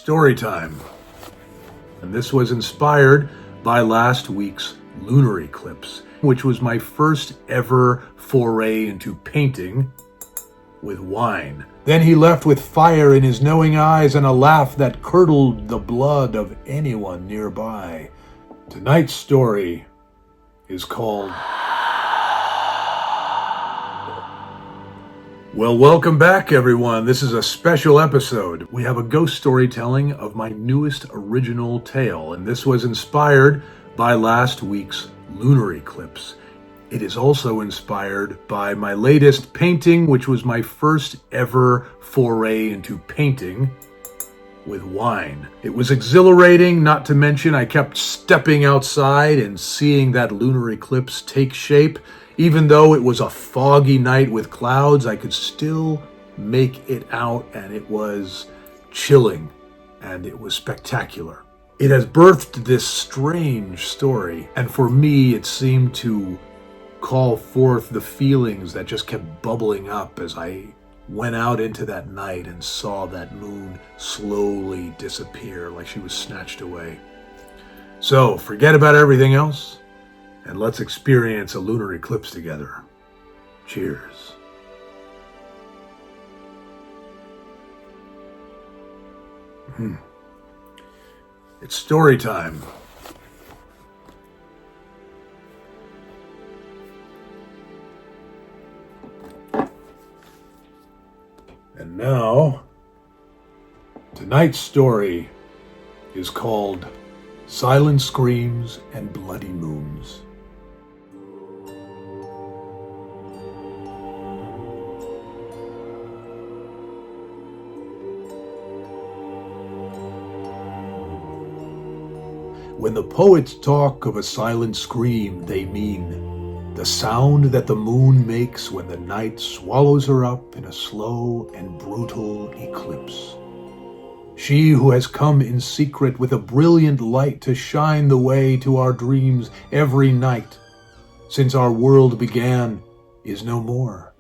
story time. And this was inspired by last week's lunar eclipse, which was my first ever foray into painting with wine. Then he left with fire in his knowing eyes and a laugh that curdled the blood of anyone nearby. Tonight's story is called... Well, welcome back, everyone. This is a special episode. We have a ghost storytelling of my newest original tale, and this was inspired by last week's lunar eclipse. It is also inspired by my latest painting, which was my first ever foray into painting with wine. It was exhilarating, not to mention I kept stepping outside and seeing that lunar eclipse take shape. Even though it was a foggy night with clouds, I could still make it out, and it was chilling, and it was spectacular. It has birthed this strange story, and for me, it seemed to call forth the feelings that just kept bubbling up as I went out into that night and saw that moon slowly disappear like she was snatched away. So, forget about everything else, and let's experience a lunar eclipse together. Cheers. It's story time. And now, tonight's story is called Silent Screams and Bloody Moons. When the poets talk of a silent scream, they mean the sound that the moon makes when the night swallows her up in a slow and brutal eclipse. She who has come in secret with a brilliant light to shine the way to our dreams every night since our world began is no more.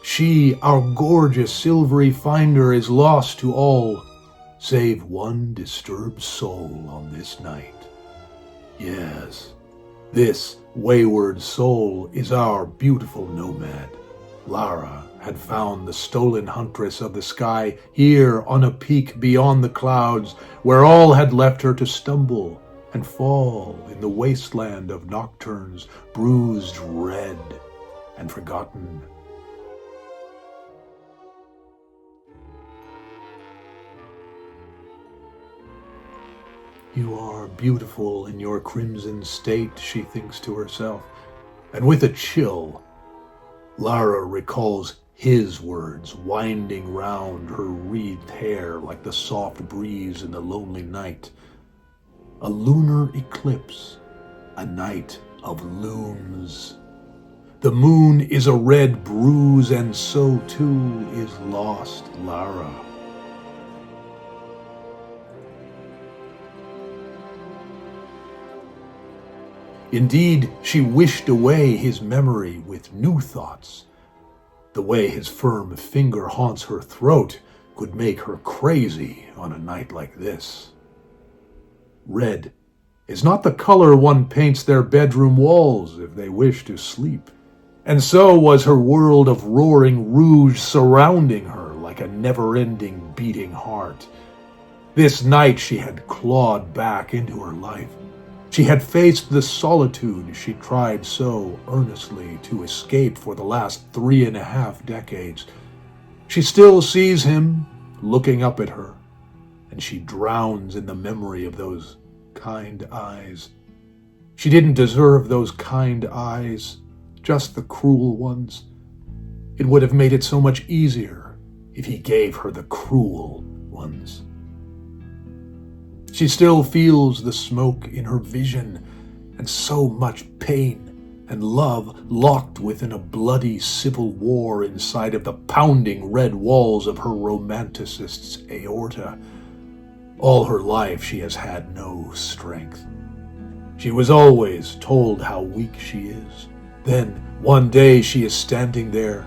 She, our gorgeous silvery finder, is lost to all save one disturbed soul on this night. Yes, this wayward soul is our beautiful nomad. Lara had found the stolen huntress of the sky here on a peak beyond the clouds, where all had left her to stumble and fall in the wasteland of nocturnes, bruised red and forgotten. You are beautiful in your crimson state, she thinks to herself, and with a chill, Lara recalls his words winding round her wreathed hair like the soft breeze in the lonely night. A lunar eclipse, a night of looms. The moon is a red bruise, and so too is lost Lara. Indeed, she wished away his memory with new thoughts. The way his firm finger haunts her throat could make her crazy on a night like this. Red is not the color one paints their bedroom walls if they wish to sleep. And so was her world of roaring rouge surrounding her like a never-ending beating heart. This night she had clawed back into her life. She had faced the solitude she tried so earnestly to escape for the last 3.5 decades. She still sees him looking up at her, and she drowns in the memory of those kind eyes. She didn't deserve those kind eyes, just the cruel ones. It would have made it so much easier if he gave her the cruel ones. She still feels the smoke in her vision, and so much pain and love locked within a bloody civil war inside of the pounding red walls of her romanticist's aorta. All her life she has had no strength. She was always told how weak she is. Then, one day she is standing there,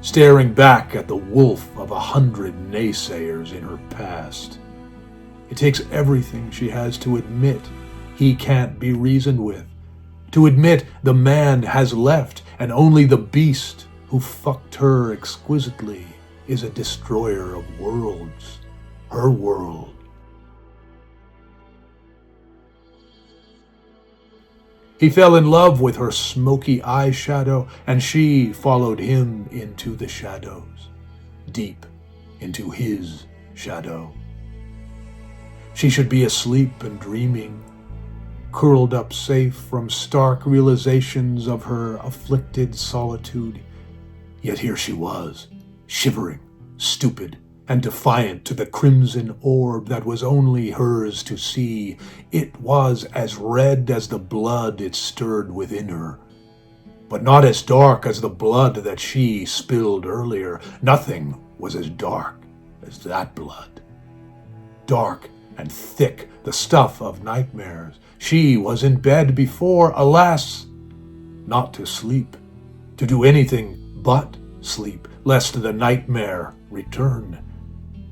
staring back at the wolf of 100 naysayers in her past. It takes everything she has to admit he can't be reasoned with, to admit the man has left and only the beast who fucked her exquisitely is a destroyer of worlds, her world. He fell in love with her smoky eyeshadow, and she followed him into the shadows, deep into his shadow. She should be asleep and dreaming, curled up safe from stark realizations of her afflicted solitude. Yet here she was, shivering, stupid, and defiant to the crimson orb that was only hers to see. It was as red as the blood it stirred within her, but not as dark as the blood that she spilled earlier. Nothing was as dark as that blood. Dark and thick, the stuff of nightmares. She was in bed before, alas, not to sleep, to do anything but sleep, lest the nightmare return.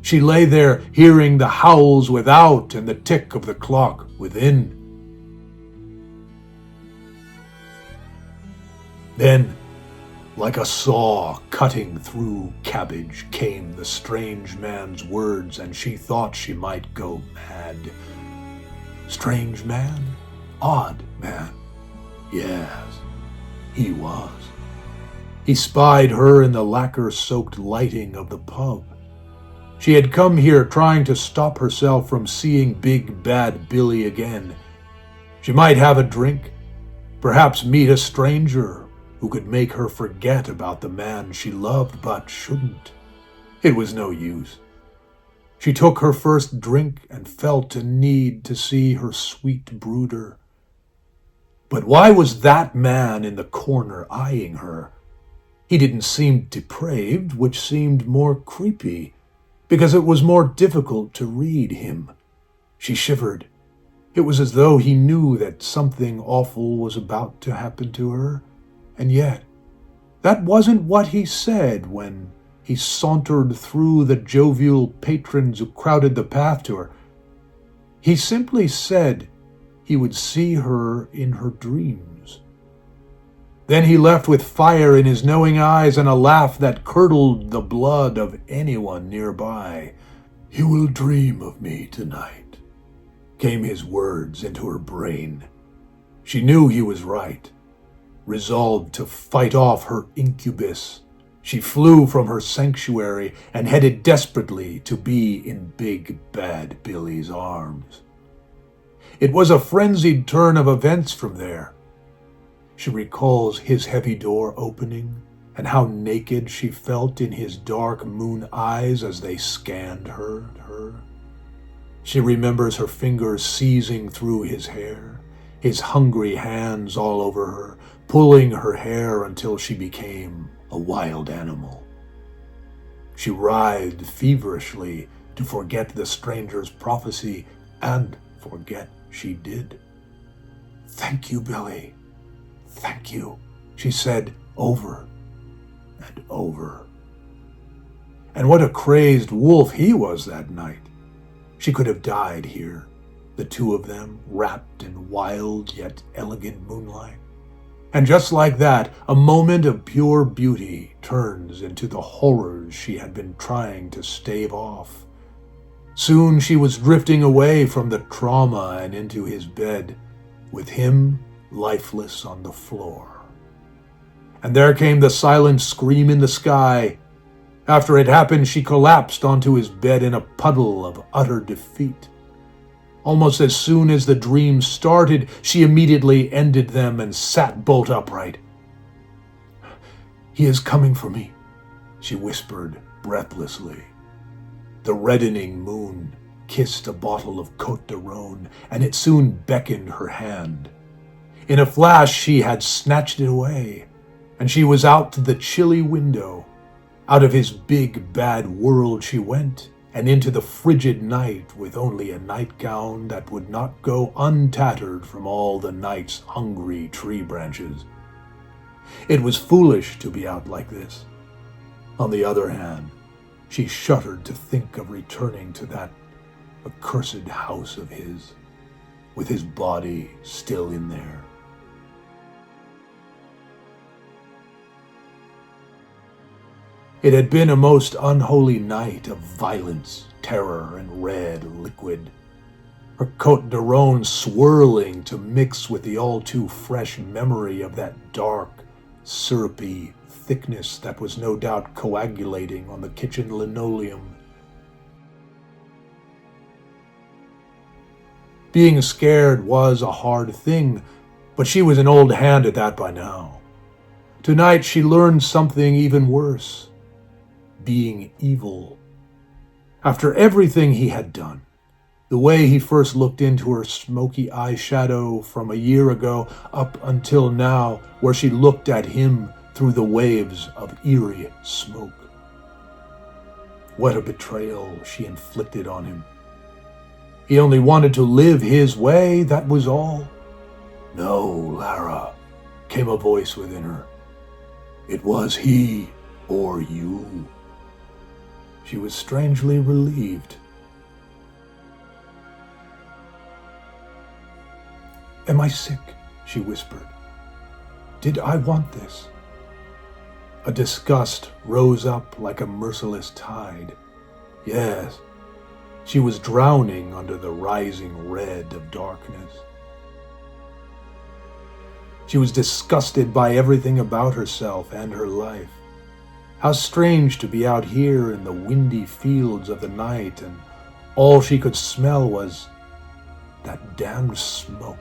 She lay there, hearing the howls without and the tick of the clock within. Then, like a saw cutting through cabbage, came the strange man's words, and she thought she might go mad. Strange man? Odd man? Yes, he was. He spied her in the lacquer-soaked lighting of the pub. She had come here trying to stop herself from seeing Big Bad Billy again. She might have a drink, perhaps meet a stranger who could make her forget about the man she loved but shouldn't. It was no use. She took her first drink and felt a need to see her sweet brooder. But why was that man in the corner eyeing her? He didn't seem depraved, which seemed more creepy, because it was more difficult to read him. She shivered. It was as though he knew that something awful was about to happen to her, and yet that wasn't what he said when he sauntered through the jovial patrons who crowded the path to her. He simply said he would see her in her dreams. Then he left with fire in his knowing eyes and a laugh that curdled the blood of anyone nearby. "You will dream of me tonight," came his words into her brain. She knew he was right. Resolved to fight off her incubus, she flew from her sanctuary and headed desperately to be in Big Bad Billy's arms. It was a frenzied turn of events from there. She recalls his heavy door opening and how naked she felt in his dark moon eyes as they scanned her. She remembers her fingers seizing through his hair, his hungry hands all over her, pulling her hair until she became a wild animal. She writhed feverishly to forget the stranger's prophecy, and forget she did. "Thank you, Billy. Thank you," she said over and over. And what a crazed wolf he was that night. She could have died here, the two of them wrapped in wild yet elegant moonlight. And just like that, a moment of pure beauty turns into the horrors she had been trying to stave off. Soon she was drifting away from the trauma and into his bed, with him lifeless on the floor. And there came the silent scream in the sky. After it happened, she collapsed onto his bed in a puddle of utter defeat. Almost as soon as the dream started, she immediately ended them and sat bolt upright. "He is coming for me," she whispered breathlessly. The reddening moon kissed a bottle of Côte de Rhone, and it soon beckoned her hand. In a flash, she had snatched it away, and she was out to the chilly window. Out of his big, bad world she went, and into the frigid night with only a nightgown that would not go untattered from all the night's hungry tree branches. It was foolish to be out like this. On the other hand, she shuddered to think of returning to that accursed house of his, with his body still in there. It had been a most unholy night of violence, terror, and red liquid. Her Côte de Rhone swirling to mix with the all-too-fresh memory of that dark, syrupy thickness that was no doubt coagulating on the kitchen linoleum. Being scared was a hard thing, but she was an old hand at that by now. Tonight she learned something even worse. Being evil. After everything he had done, the way he first looked into her smoky eyeshadow from a year ago up until now, where she looked at him through the waves of eerie smoke. What a betrayal she inflicted on him. He only wanted to live his way, that was all. No, Lara, came a voice within her. It was he or you. She was strangely relieved. Am I sick? She whispered. Did I want this? A disgust rose up like a merciless tide. Yes, she was drowning under the rising red of darkness. She was disgusted by everything about herself and her life. How strange to be out here in the windy fields of the night, and all she could smell was that damned smoke.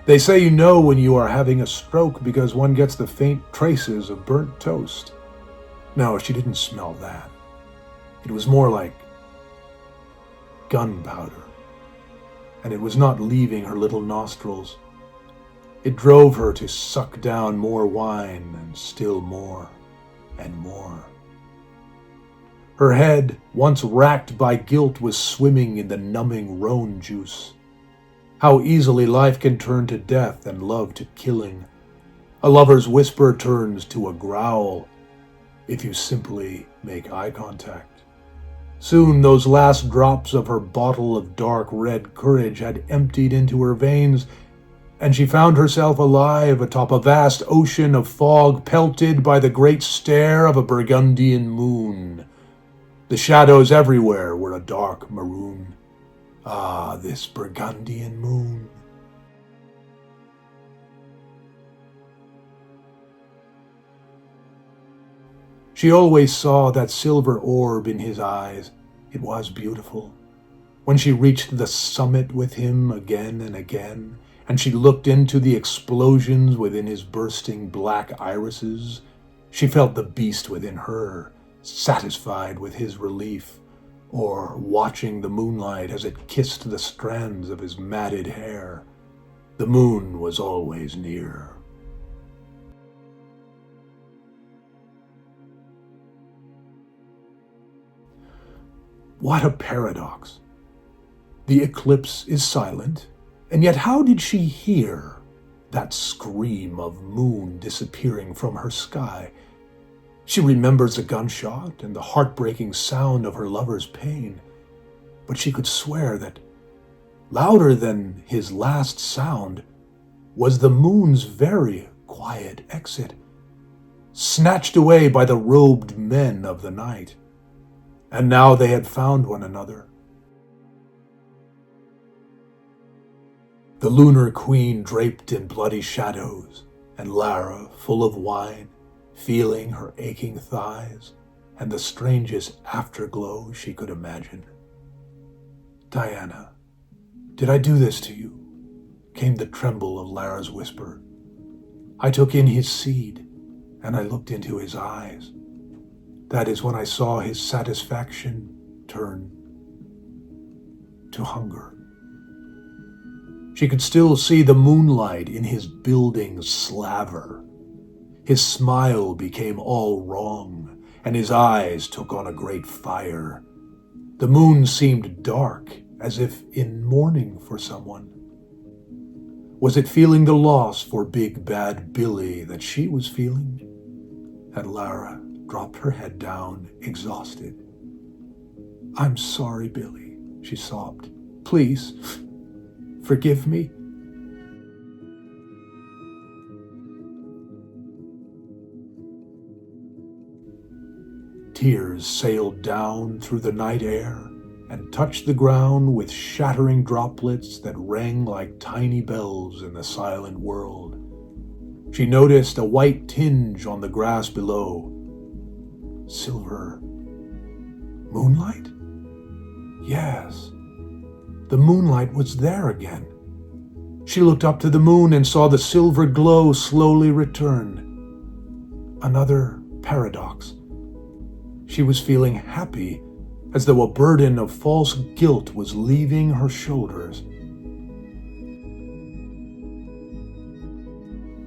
They say you know when you are having a stroke because one gets the faint traces of burnt toast. No, she didn't smell that. It was more like gunpowder, and it was not leaving her little nostrils. It drove her to suck down more wine and still more and more. Her head, once racked by guilt, was swimming in the numbing Rhone juice. How easily life can turn to death and love to killing. A lover's whisper turns to a growl if you simply make eye contact. Soon those last drops of her bottle of dark red courage had emptied into her veins, and she found herself alive atop a vast ocean of fog, pelted by the great stare of a Burgundian moon. The shadows everywhere were a dark maroon. Ah, this Burgundian moon. She always saw that silver orb in his eyes. It was beautiful. When she reached the summit with him again and again, and she looked into the explosions within his bursting black irises, she felt the beast within her, satisfied with his relief, or watching the moonlight as it kissed the strands of his matted hair. The moon was always near. What a paradox. The eclipse is silent, and yet how did she hear that scream of moon disappearing from her sky? She remembers the gunshot and the heartbreaking sound of her lover's pain, but she could swear that louder than his last sound was the moon's very quiet exit, snatched away by the robed men of the night. And now they had found one another. The lunar queen draped in bloody shadows, and Lara full of wine, feeling her aching thighs and the strangest afterglow she could imagine. Diana, did I do this to you? Came the tremble of Lara's whisper. I took in his seed, and I looked into his eyes. That is when I saw his satisfaction turn to hunger. She could still see the moonlight in his building slaver. His smile became all wrong, and his eyes took on a great fire. The moon seemed dark, as if in mourning for someone. Was it feeling the loss for Big Bad Billy that she was feeling? And Lara dropped her head down, exhausted. I'm sorry, Billy, she sobbed. "Please, forgive me." Tears sailed down through the night air and touched the ground with shattering droplets that rang like tiny bells in the silent world. She noticed a white tinge on the grass below. Silver moonlight? Yes, the moonlight was there again. She looked up to the moon and saw the silver glow slowly return. Another paradox. She was feeling happy, as though a burden of false guilt was leaving her shoulders.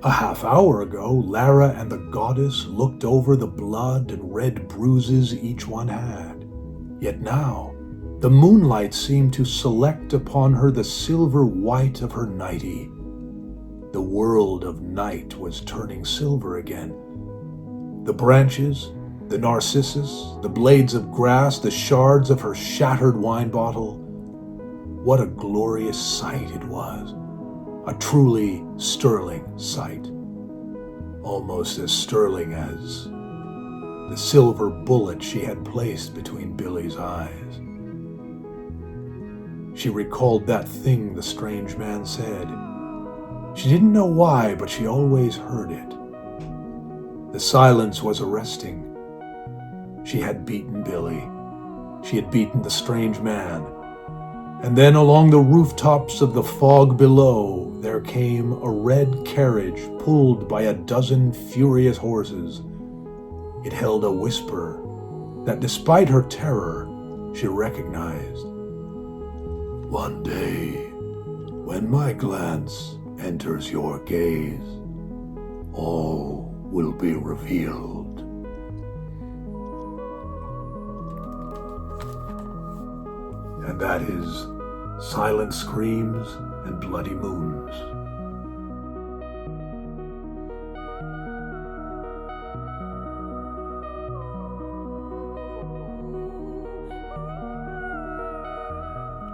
A half hour ago, Lara and the goddess looked over the blood and red bruises each one had. Yet now, the moonlight seemed to select upon her the silver white of her nightie. The world of night was turning silver again. The branches, the narcissus, the blades of grass, the shards of her shattered wine bottle. What a glorious sight it was. A truly sterling sight. Almost as sterling as the silver bullet she had placed between Billy's eyes. She recalled that thing the strange man said. She didn't know why, but she always heard it. The silence was arresting. She had beaten Billy. She had beaten the strange man. And then along the rooftops of the fog below, there came a red carriage pulled by a dozen furious horses. It held a whisper that, despite her terror, she recognized. "One day, when my glance enters your gaze, all will be revealed." And that is Silent Screams and Bloody Moons.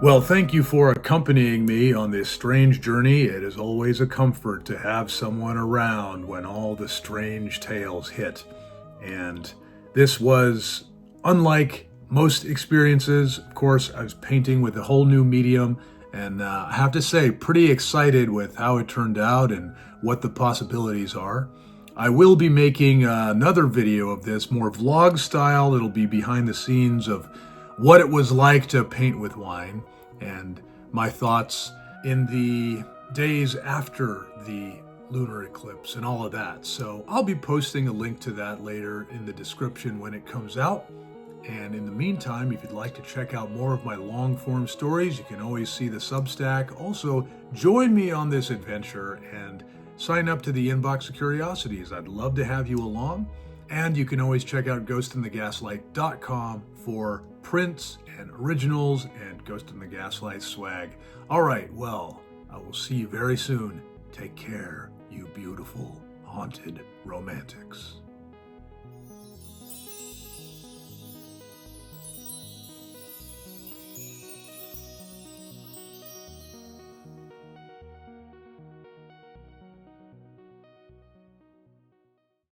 Well, thank you for accompanying me on this strange journey. It is always a comfort to have someone around when all the strange tales hit. And this was unlike most experiences. Of course, I was painting with a whole new medium, and I have to say, pretty excited with how it turned out and what the possibilities are. I will be making another video of this, more vlog style. It'll be behind the scenes of what it was like to paint with wine and my thoughts in the days after the lunar eclipse and all of that. So I'll be posting a link to that later in the description when it comes out. And in the meantime, if you'd like to check out more of my long-form stories, you can always see the Substack. Also, join me on this adventure and sign up to the inbox of Curiosities. I'd love to have you along. And you can always check out ghostinthegaslight.com for prints and originals and Ghost in the Gaslight swag. All right, well, I will see you very soon. Take care, you beautiful, haunted romantics.